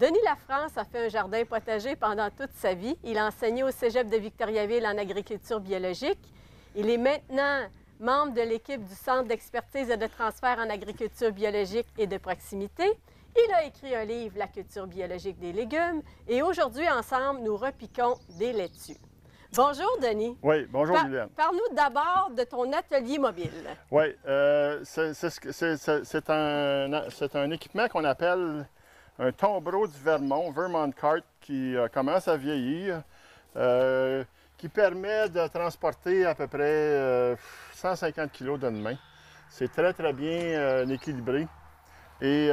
Denis Lafrance a fait un jardin potager pendant toute sa vie. Il a enseigné au Cégep de Victoriaville en agriculture biologique. Il est maintenant membre de l'équipe du Centre d'expertise et de transfert en agriculture biologique et de proximité. Il a écrit un livre, La culture biologique des légumes. Et aujourd'hui, ensemble, nous repiquons des laitues. Bonjour, Denis. Oui, bonjour, Liliane. Parle-nous d'abord de ton atelier mobile. Oui, c'est un équipement qu'on appelle un tombereau du Vermont Cart, qui commence à vieillir, qui permet de transporter à peu près 150 kg d'une main. C'est très, très bien équilibré. Et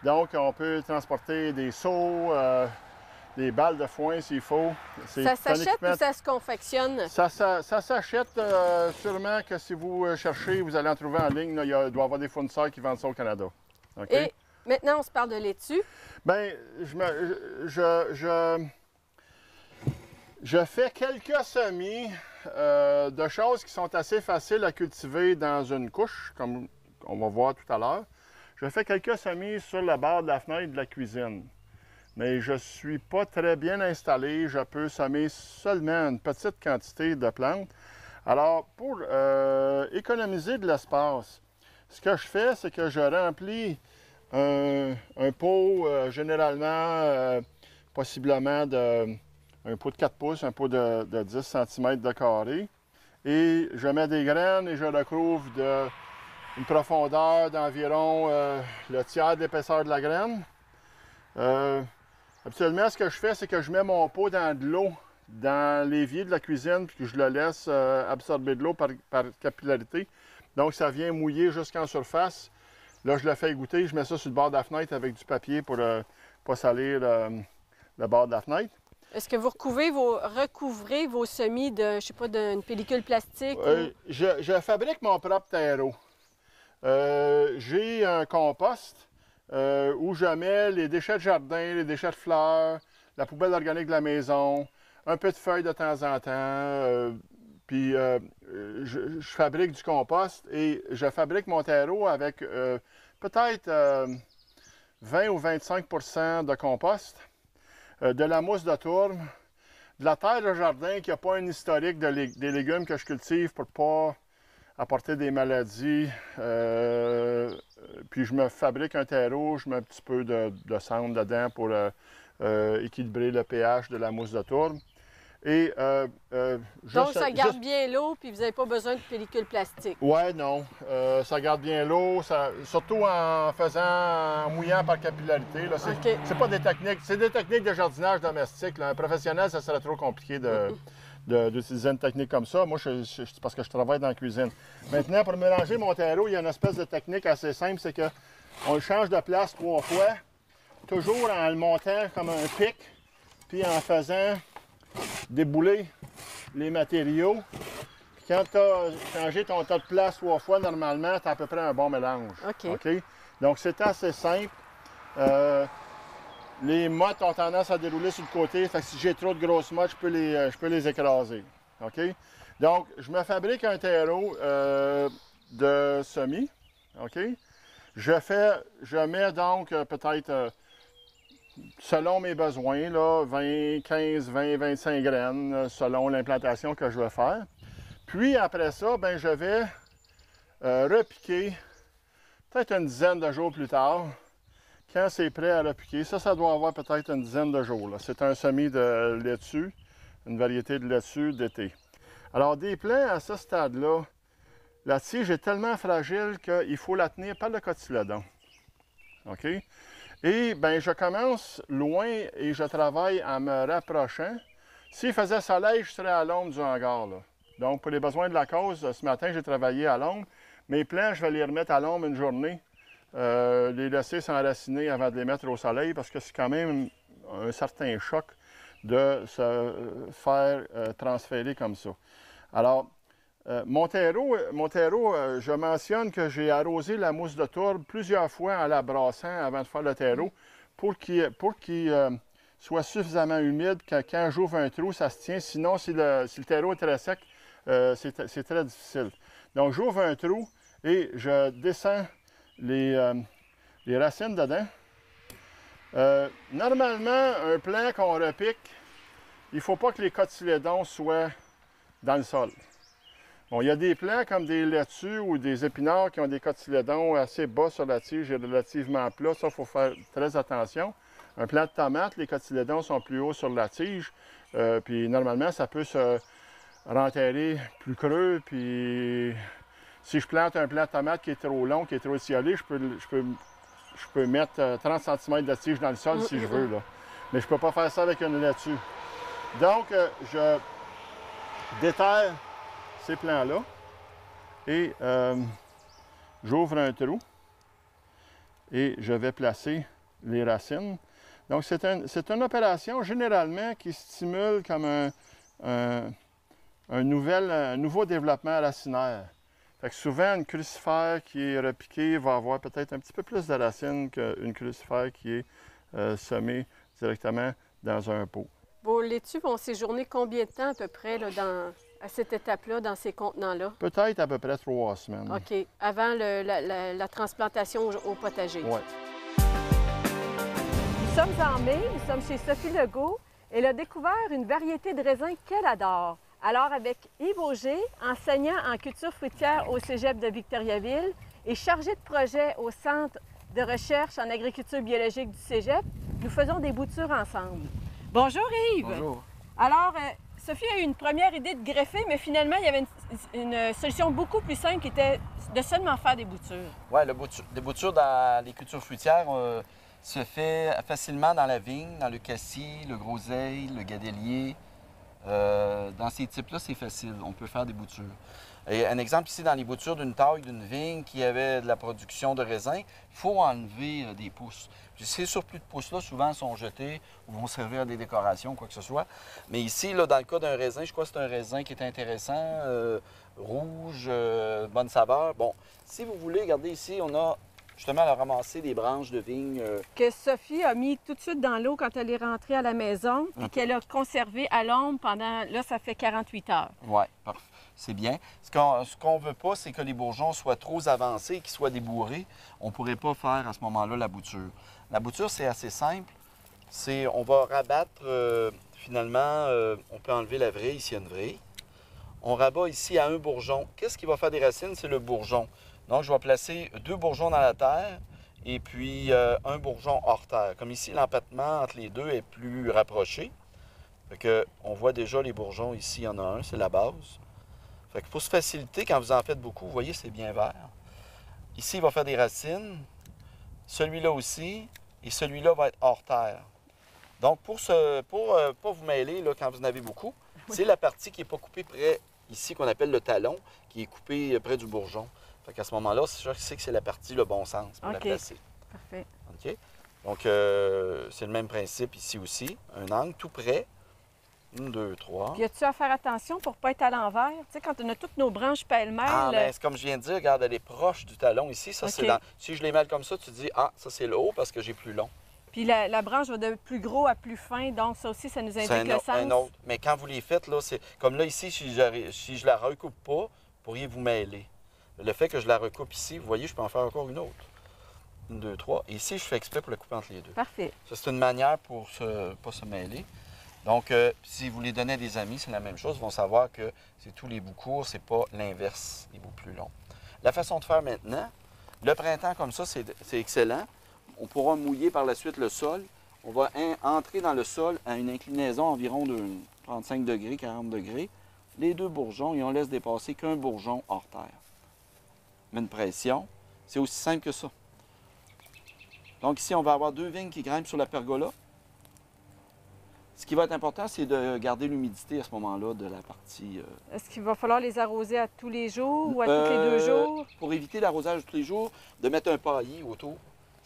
donc, on peut transporter des seaux, des balles de foin s'il faut. Ça s'achète ou ça se confectionne? Ça s'achète sûrement que si vous cherchez, vous allez en trouver en ligne. Là, il doit y avoir des fournisseurs qui vendent ça au Canada. Okay? Et maintenant, on se parle de laitue. Bien, je fais quelques semis de choses qui sont assez faciles à cultiver dans une couche, comme on va voir tout à l'heure. Je fais quelques semis sur la barre de la fenêtre de la cuisine. Mais je ne suis pas très bien installé. Je peux semer seulement une petite quantité de plantes. Alors, pour économiser de l'espace, ce que je fais, c'est que je remplis un pot, généralement, possiblement un pot de 4 pouces, un pot de 10 cm de carré. Et je mets des graines et je recouvre une profondeur d'environ le tiers de l'épaisseur de la graine. Habituellement, ce que je fais, c'est que je mets mon pot dans de l'eau dans l'évier de la cuisine, puis que je le laisse absorber de l'eau par capillarité. Donc, ça vient mouiller jusqu'en surface. Là, je le fais égoutter, je mets ça sur le bord de la fenêtre avec du papier pour ne pas salir le bord de la fenêtre. Est-ce que vous recouvrez vos semis de, je sais pas, d'une pellicule plastique? Je fabrique mon propre terreau. J'ai un compost où je mets les déchets de jardin, les déchets de fleurs, la poubelle organique de la maison, un peu de feuilles de temps en temps. Puis je fabrique du compost et je fabrique mon terreau avec peut-être 20 ou 25 % de compost, de la mousse de tourbe, de la terre de jardin qui n'a pas un historique des légumes que je cultive pour ne pas apporter des maladies. Puis je me fabrique un terreau, je mets un petit peu de cendre dedans pour équilibrer le pH de la mousse de tourbe. Et, donc, ça garde bien l'eau, puis vous n'avez pas besoin de pellicule plastique. Oui, non. Ça garde bien l'eau, surtout en mouillant par capillarité. C'est pas des techniques, c'est des techniques de jardinage domestique. Là. Un professionnel, ça serait trop compliqué d'utiliser une technique comme ça. Moi, c'est parce que je travaille dans la cuisine. Maintenant, pour mélanger mon terreau, il y a une espèce de technique assez simple, c'est qu'on le change de place 3 fois, toujours en le montant comme un pic, puis en faisant débouler les matériaux. Puis quand tu as changé ton tas de place 3 fois, normalement, tu as à peu près un bon mélange. OK. Donc, c'est assez simple. Les mottes ont tendance à dérouler sur le côté. Fait que si j'ai trop de grosses mottes, je peux les écraser. OK? Donc, je me fabrique un terreau de semis. OK? Je mets donc peut-être, selon mes besoins, là, 15, 20, 25 graines, selon l'implantation que je veux faire. Puis après ça, ben, je vais repiquer peut-être une dizaine de jours plus tard. Quand c'est prêt à repiquer, ça doit avoir peut-être une dizaine de jours. C'est un semis de laitue, une variété de laitue d'été. Alors, des plants à ce stade-là, la tige est tellement fragile qu'il faut la tenir par le cotylédon. OK? Et bien, je commence loin et je travaille en me rapprochant. S'il faisait soleil, je serais à l'ombre du hangar. Là. Donc, pour les besoins de la cause, ce matin, j'ai travaillé à l'ombre. Mes plants, je vais les remettre à l'ombre une journée. Les laisser s'enraciner avant de les mettre au soleil parce que c'est quand même un certain choc de se faire transférer comme ça. Alors, mon terreau, je mentionne que j'ai arrosé la mousse de tourbe plusieurs fois en la brassant avant de faire le terreau pour qu'il soit suffisamment humide que quand j'ouvre un trou, ça se tient. Sinon, si le terreau est très sec, c'est très difficile. Donc, j'ouvre un trou et je descends les racines dedans. Normalement, un plant qu'on repique, il ne faut pas que les cotylédons soient dans le sol. Bon, il y a des plants comme des laitues ou des épinards qui ont des cotylédons assez bas sur la tige et relativement plats. Ça, il faut faire très attention. Un plant de tomate, les cotylédons sont plus hauts sur la tige. Puis normalement, ça peut se renterrer plus creux. Puis si je plante un plant de tomate qui est trop long, qui est trop étiolé, je peux mettre 30 cm de tige dans le sol si je veux, là. Mais je ne peux pas faire ça avec une laitue. Donc, je déterre ces plants-là et j'ouvre un trou et je vais placer les racines. Donc, c'est une opération généralement qui stimule comme un nouveau développement racinaire. Fait que souvent, une crucifère qui est repiquée va avoir peut-être un petit peu plus de racines qu'une crucifère qui est semée directement dans un pot. Vos laitues vont séjourner combien de temps à peu près là, à cette étape-là, dans ces contenants-là? Peut-être à peu près 3 semaines. OK. Avant la transplantation au potager. Oui. Nous sommes en mai, nous sommes chez Sophie Legault. Elle a découvert une variété de raisins qu'elle adore. Alors, avec Yves Auger, enseignant en culture fruitière au Cégep de Victoriaville et chargé de projet au Centre de recherche en agriculture biologique du Cégep, nous faisons des boutures ensemble. Bonjour Yves! Bonjour. Alors, Sophie a eu une première idée de greffer, mais finalement, il y avait une solution beaucoup plus simple qui était de seulement faire des boutures. Oui, les boutures dans les cultures fruitières se fait facilement dans la vigne, dans le cassis, le groseille, le gadélier. Dans ces types-là, c'est facile. On peut faire des boutures. Et un exemple ici, dans les boutures d'une taille d'une vigne qui avait de la production de raisins, il faut enlever des pousses. Puis ces surplus de pousses-là, souvent, sont jetés ou vont servir à des décorations, quoi que ce soit. Mais ici, là, dans le cas d'un raisin, je crois que c'est un raisin qui est intéressant, rouge, bonne saveur. Bon, si vous voulez, regardez ici, on a justement à ramasser des branches de vigne. Que Sophie a mis tout de suite dans l'eau quand elle est rentrée à la maison, puis qu'elle a conservé à l'ombre pendant, là, ça fait 48 heures. Oui, parfait. C'est bien. Ce qu'on ne veut pas, c'est que les bourgeons soient trop avancés, qu'ils soient débourrés. On ne pourrait pas faire à ce moment-là la bouture. La bouture, c'est assez simple. On va rabattre, finalement, on peut enlever la vrille, ici il y a une vrille. On rabat ici à un bourgeon. Qu'est-ce qui va faire des racines? C'est le bourgeon. Donc, je vais placer 2 bourgeons dans la terre et puis un bourgeon hors terre. Comme ici, l'empattement entre les deux est plus rapproché. Fait que, on voit déjà les bourgeons. Ici, il y en a un, c'est la base. Fait que pour se faciliter, quand vous en faites beaucoup, vous voyez, c'est bien vert. Ici, il va faire des racines. Celui-là aussi. Et celui-là va être hors terre. Donc, pour pas vous mêler là, quand vous en avez beaucoup, c'est la partie qui n'est pas coupée près, ici, qu'on appelle le talon, qui est coupée près du bourgeon. Fait qu'à ce moment-là, c'est sûr que c'est la partie le bon sens pour la placer. Parfait. OK? Donc, c'est le même principe ici aussi. Un angle tout près. 1, 2, 3. Puis, as-tu à faire attention pour ne pas être à l'envers? Tu sais, quand on a toutes nos branches pêle-mêle... Ah, bien, c'est comme je viens de dire, regarde, elle est proche du talon ici. Ça, c'est dans... Si je les mêle comme ça, tu dis, ah, ça, c'est le haut parce que j'ai plus long. Puis, la branche va de plus gros à plus fin, donc ça aussi, ça nous indique le sens. Un autre. Mais quand vous les faites, là, c'est... Comme là, ici, si je la recoupe pas, vous pourriez vous mêler. Le fait que je la recoupe ici, vous voyez, je peux en faire encore une autre. 1, 2, 3. Et ici, je fais exprès pour la couper entre les deux. Parfait. Ça, c'est une manière pour ne pas se mêler. Donc, si vous les donnez à des amis, c'est la même chose. Ils vont savoir que c'est tous les bouts courts, c'est pas l'inverse, les bouts plus longs. La façon de faire maintenant, le printemps comme ça, c'est excellent. On pourra mouiller par la suite le sol. On va entrer dans le sol à une inclinaison environ de 35 degrés, 40 degrés. Les 2 bourgeons, et on laisse dépasser qu'un bourgeon hors terre. Mais une pression, c'est aussi simple que ça. Donc ici, on va avoir 2 vignes qui grimpent sur la pergola. Ce qui va être important, c'est de garder l'humidité à ce moment-là de la partie... Est-ce qu'il va falloir les arroser à tous les jours ou à tous les 2 jours? Pour éviter l'arrosage tous les jours, de mettre un paillis autour,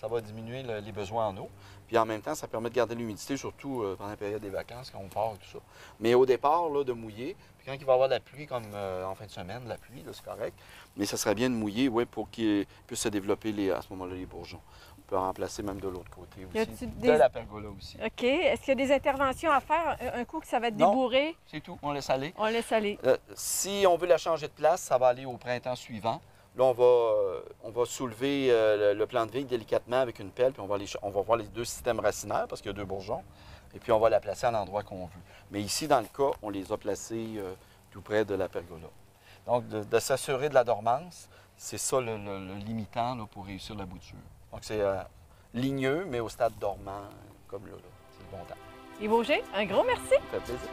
ça va diminuer les besoins en eau. Puis en même temps, ça permet de garder l'humidité, surtout pendant la période des vacances, quand on part et tout ça. Mais au départ, là, de mouiller, puis quand il va y avoir de la pluie, comme en fin de semaine, la pluie, c'est correct. Mais ça serait bien de mouiller, ouais, pour qu'il puisse se développer à ce moment-là les bourgeons. On peut en remplacer même de l'autre côté aussi, de la pergola aussi. OK. Est-ce qu'il y a des interventions à faire un coup que ça va être débourré? Non, c'est tout. On laisse aller. On laisse aller. Si on veut la changer de place, ça va aller au printemps suivant. Là, on va soulever le plant de vigne délicatement avec une pelle, puis on va voir les deux systèmes racinaires parce qu'il y a deux bourgeons. Et puis, on va la placer à l'endroit qu'on veut. Mais ici, dans le cas, on les a placés tout près de la pergola. Donc, de s'assurer de la dormance, c'est ça le limitant là, pour réussir la bouture. Donc, c'est ligneux, mais au stade dormant, comme là. C'est le bon temps. Yves Auger, un gros merci. Ça fait plaisir.